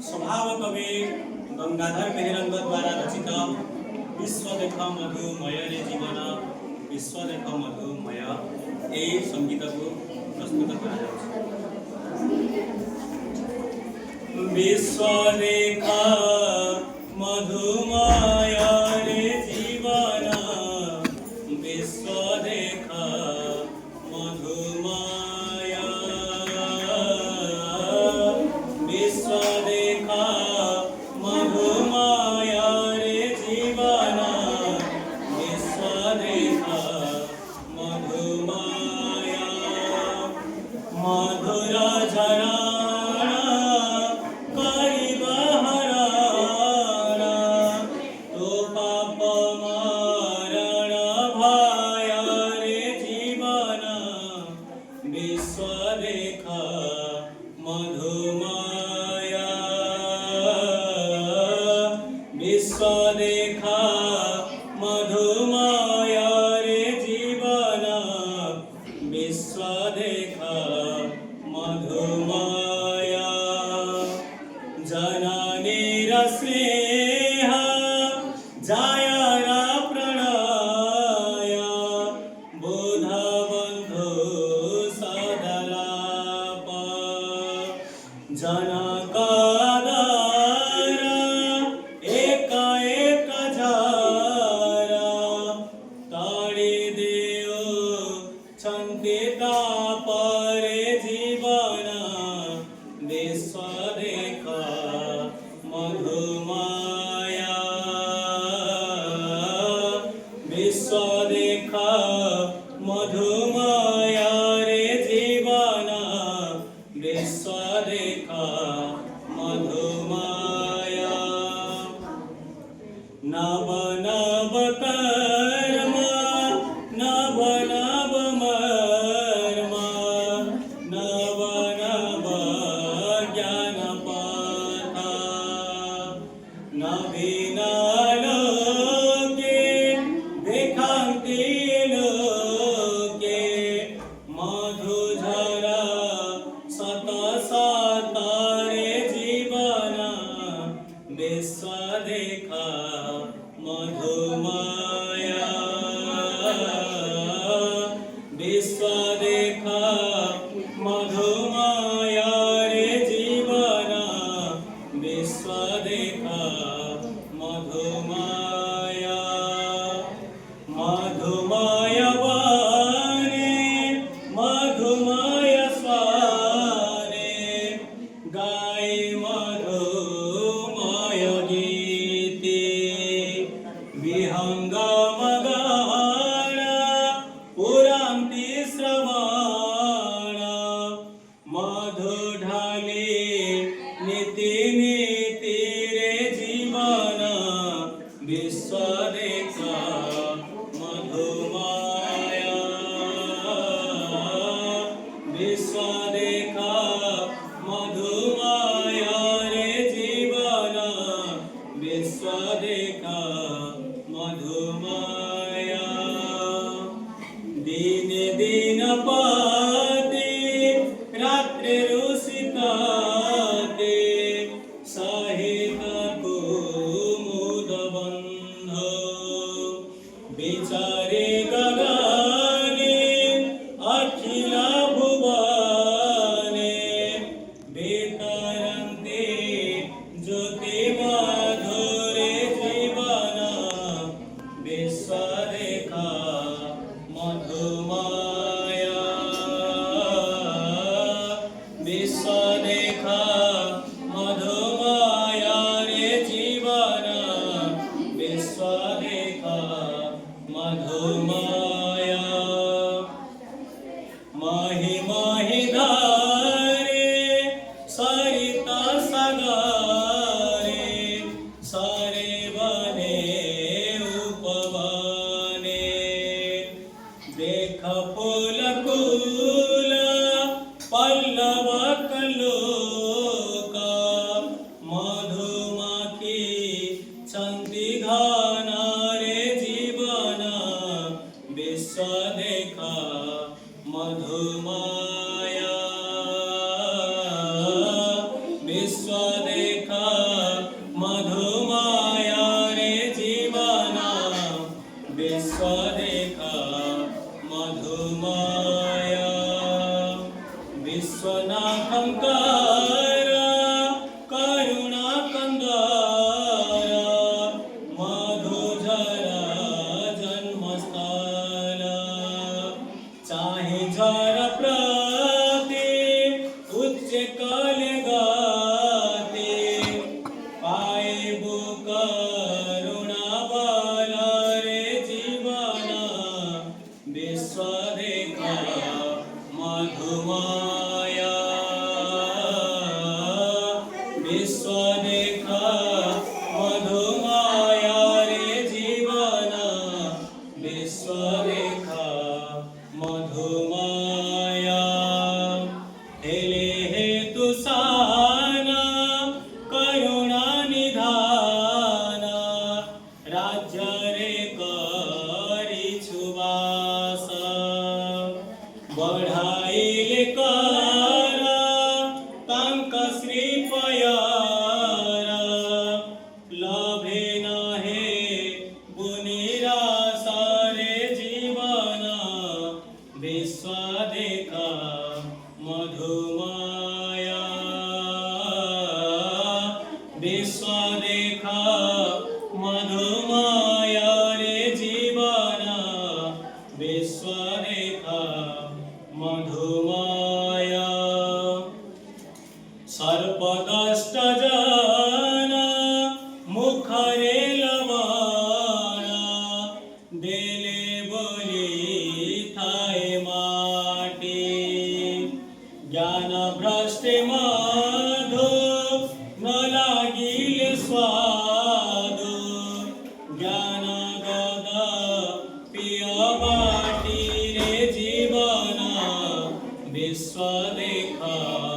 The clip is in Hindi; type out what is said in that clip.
स्वभाव कवि गंगाधर मेहेरंग द्वारा रचित विश्व देख मधुमय रे जीवन विश्व देख मधुमय यही संगीत को प्रस्तुत कर विश्व देख मधुमय रे जीवन विश्व देख मधुमय विश्व देख मधुमय रे जीवन विश्व देख मधुमय मधुर झरा विश्व देख मधुमय विश्व देख मधुमय रे जीवन विश्व देख मधुमय जननीर स्नेह जायरा प्रणय बोध जनक एक एक झारा ताड़ी देव छंदिता परे जीवन विश्व देख मधुमय विश्व देख मधुमय रे जीवन विश्व देख मधुमय नव नव कर्म नव नव मर्म नव नव ज्ञान पथ नवीन लोके देखान्ति लोके मधुझरा सत सत रे जीवन विश्व देख मधुमय विश्व देख मधुमय रे जीवन विश्व देख मधुमय मधुमय वाणी मधुमय गाय मधुमय गीते विहंगम गान पुरांती श्रवण मधु ढाले नीति नीति रे जीवन विश्व देख मधुमय विश्व देख मधुमय रे जीवन विश्व देख मधुमय दिन दिन पाते रात्रि रुषिताते साहित कुमुद बंध विचारे गगने अखिल भुवने बेतरन्ते ज्योति मधुरे जीवन विश्व देख मधुमय विश्व देख मधुमय रे जीवन विश्व देख मधुमय महि महि धारे सरिता सागरे सारे बने उपवने देख फूल कुल पल्लव कलोक मधुमखी छंदी घन रे जीवन विश्व देख मधुमय विश्व देख विश्व देखा मधुमाया रे जीवन विश्व देखा मधुमाया हेले हेतु साना करुणा निधान राज्य रे करिछुवास बढ़ाइले कर तांक श्रीपयर लभे नहे बुनिरास रे जीवन विश्व देखा मधुमाया विश्व देखा मधुमाया रे जीवन विश्व देखा मधुमाया सर्पदष्ट जन मुखरे लवण देले बोली थाए माटी ज्ञान भ्रष्टे मधु न लागिले स्वाद ज्ञान गद पिय बाटी रे जीवन विश्व देखा